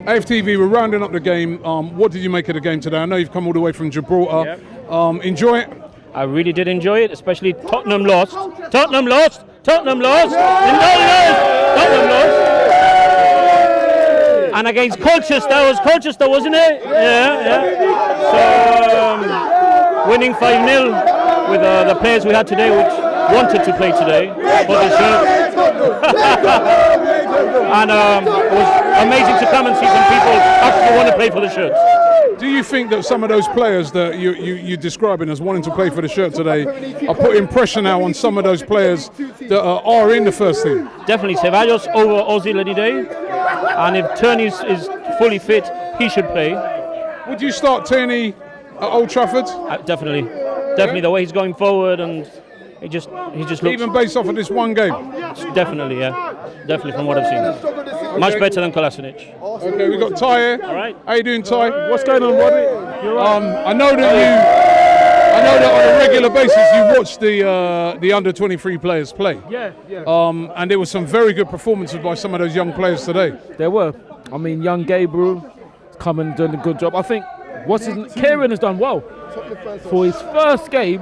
AFTV, we're rounding up the game. What did you make of the game today? I know you've come all the way from Gibraltar. Yep. Enjoy it? I really did enjoy it, especially Tottenham lost. Tottenham lost! Tottenham lost! Tottenham lost! And against Colchester, wasn't it? Yeah. So, winning 5-0 with the players we had today, which wanted to play today for the shirt. And it was amazing to come and see some people actually want to play for the shirts. Do you think that some of those players that you're describing as wanting to play for the shirt today are putting pressure now on some of those players that are in the first team? Definitely. Ceballos over Ozil any day. And if Tierney is fully fit, he should play. Would you start Tierney at Old Trafford? Definitely. Definitely the way he's going forward, and he just looks... Even based off of this one game? Definitely, yeah. Definitely from what I've seen. Okay. Much better than Kolasinac. Okay, we've got Ty here. All right. How you doing, Ty? What's going on, Roddy? You're right. I know that on a regular basis you watch the under-23 players play. Yeah. And there were some very good performances by some of those young players today. There were. I mean, young Gabriel come and doing a good job. I think Kieran has done well for his first game.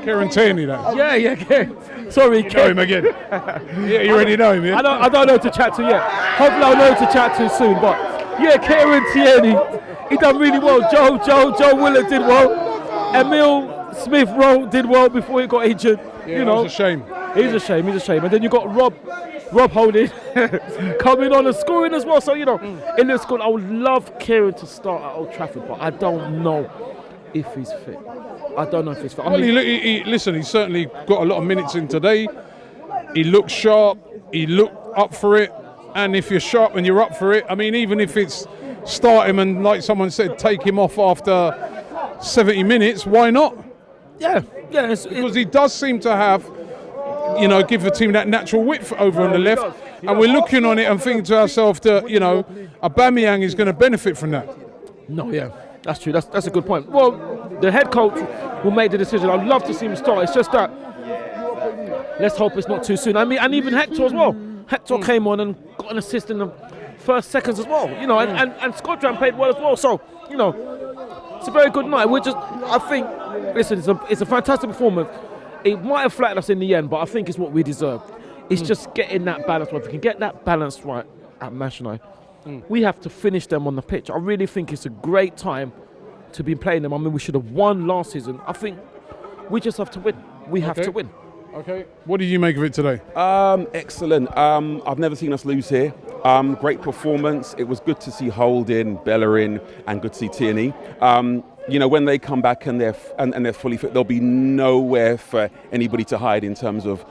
Kieran Tierney, that. Yeah. Kieran. Sorry, you know him again. Yeah, you already know him, yeah? I don't know who to chat to yet. Hopefully I'll know who to chat to soon. But yeah, Kieran Tierney, he done really well. Joe Willard did well. Emil Smith-Rowe did well before he got injured. Yeah, you know, it's a shame. He's a shame. And then you got Rob Holding coming on and scoring as well. So, you know, it looks good. I would love Kieran to start at Old Trafford, but I don't know if he's fit. Well, he certainly got a lot of minutes in today. He looked sharp. He looked up for it. And if you're sharp and you're up for it, I mean, even if it's start him and, like someone said, take him off after 70 minutes, why not? Yeah. Because he does seem to have, give the team that natural width over on the left. And we're looking on it and thinking to ourselves that, Aubameyang is going to benefit from that. No, yeah, that's true. That's a good point. Well, the head coach will make the decision. I'd love to see him start. It's just that, let's hope it's not too soon. I mean, and even Hector as well. Hector came on and got an assist in the first seconds as well. And Scotland played well as well. So, it's a very good night. It's a fantastic performance. It might have flattened us in the end, but I think it's what we deserve. It's just getting that balance right. If we can get that balance right at Manchester United, we have to finish them on the pitch. I really think it's a great time to be playing them. I mean, we should have won last season. I think we just have to win. We have to win. Okay. What did you make of it today? Excellent. I've never seen us lose here. Great performance. It was good to see Holding, Bellerin, and good to see Tierney. When they come back and they're fully fit, there'll be nowhere for anybody to hide in terms of,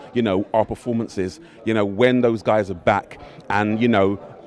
our performances. When those guys are back and,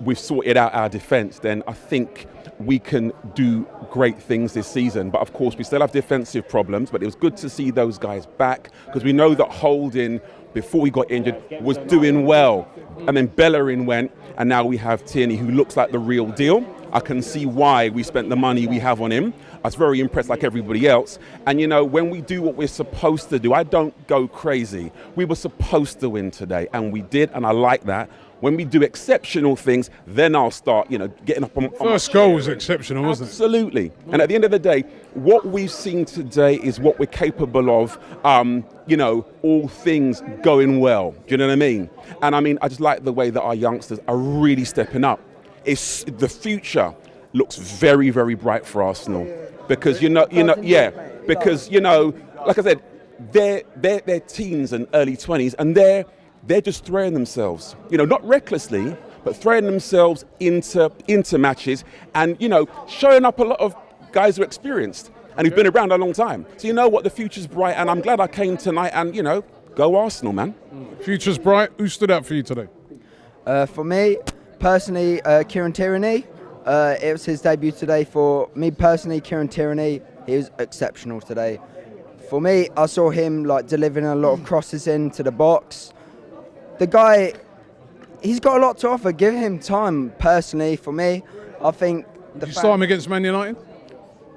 we've sorted out our defence, then I think we can do great things this season. But of course, we still have defensive problems, but it was good to see those guys back because we know that Holding, before he got injured, was doing well. And then Bellerin went, and now we have Tierney, who looks like the real deal. I can see why we spent the money we have on him. I was very impressed like everybody else. And, when we do what we're supposed to do, I don't go crazy. We were supposed to win today, and we did, and I like that. When we do exceptional things, then I'll start, getting up on First goal was exceptional, wasn't it? Absolutely. And at the end of the day, what we've seen today is what we're capable of, all things going well. Do you know what I mean? And I just like the way that our youngsters are really stepping up. The future looks very, very bright for Arsenal because, because, like I said, they're teens and early 20s and they're just throwing themselves, not recklessly, but throwing themselves into matches and, showing up a lot of guys who are experienced and who've been around a long time. So you know what, the future's bright and I'm glad I came tonight and, go Arsenal, man. Future's bright. Who stood out for you today? For me, personally, Kieran Tierney. It was his debut today. For me personally, Kieran Tierney, he was exceptional today. For me, I saw him delivering a lot of crosses into the box. The guy, he's got a lot to offer. Give him time. Personally, for me, I think. Did you start him against Man United?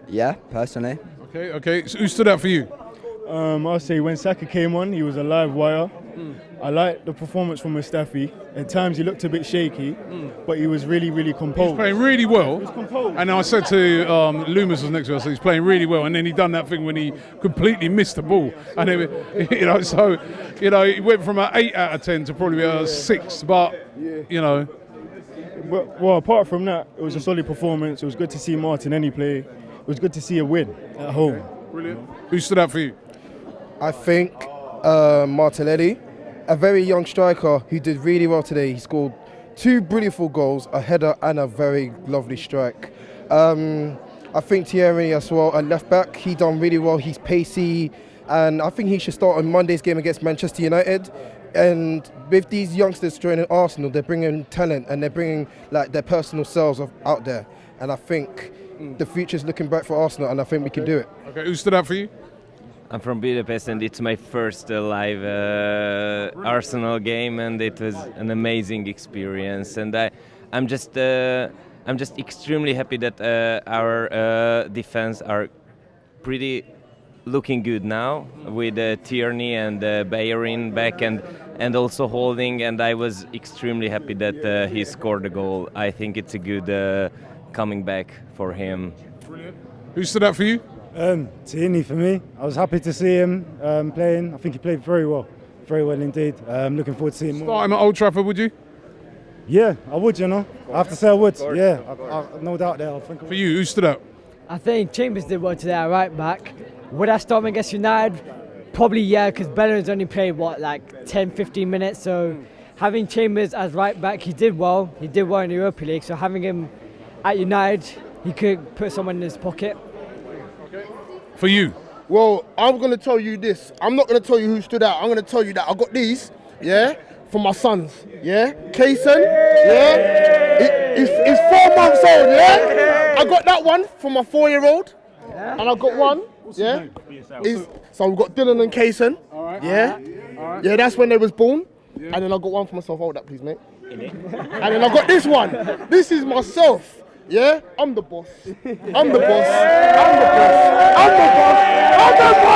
Yeah, personally. Okay. So who stood out for you? I'll say when Saka came on, he was a live wire. I like the performance from Mustafi. At times he looked a bit shaky, but he was really, really composed. He's playing really well. He was composed. And I said to Loomis was next to us, he's playing really well. And then he done that thing when he completely missed the ball. And it, you know, so you know, he went from an 8 out of 10 to probably a 6. But you know, Well, apart from that, it was a solid performance. It was good to see Martinelli play. It was good to see a win at home. brilliant. Who stood out for you? I think Martinelli, a very young striker who did really well today. He scored 2 beautiful goals, a header and a very lovely strike. I think Thierry as well, at left back, he done really well. He's pacey, and I think he should start on Monday's game against Manchester United. And with these youngsters joining Arsenal, they're bringing talent and they're bringing like their personal selves out there. And I think the future's looking bright for Arsenal, and I think we can do it. Okay, who stood out for you? I'm from Budapest, and it's my first live Arsenal game, and it was an amazing experience. And I'm just extremely happy that our defense are pretty looking good now with Tierney and Bellerin back and also holding. And I was extremely happy that he scored a goal. I think it's a good coming back for him. Brilliant. Who stood out for you? Tierney for me. I was happy to see him playing. I think he played very well indeed. Looking forward to seeing more. Start him at Old Trafford, would you? Yeah, I would, you know. I have to say I would. Yeah, I no doubt there. I think For you, who stood out? I think Chambers did well today at right back. Would I start him against United? Probably yeah, because Bellerin's only played, like 10, 15 minutes. So having Chambers as right back, he did well. He did well in the Europa League. So having him at United, he could put someone in his pocket. For you? Well, I'm going to tell you this. I'm not going to tell you who stood out. I'm going to tell you that I got these, yeah, for my sons, yeah. Kaysen, yeah. He's 4 months old, yeah. I got that one for my 4-year-old, and I got one, yeah. So we've got Dylan and Kaysen, yeah. Yeah, that's when they was born. And then I got one for myself. Hold that, please, mate. And then I got this one. This is myself. Yeah, I'm the boss. I'm the boss. I'm the boss. I'm the boss. I'm the boss.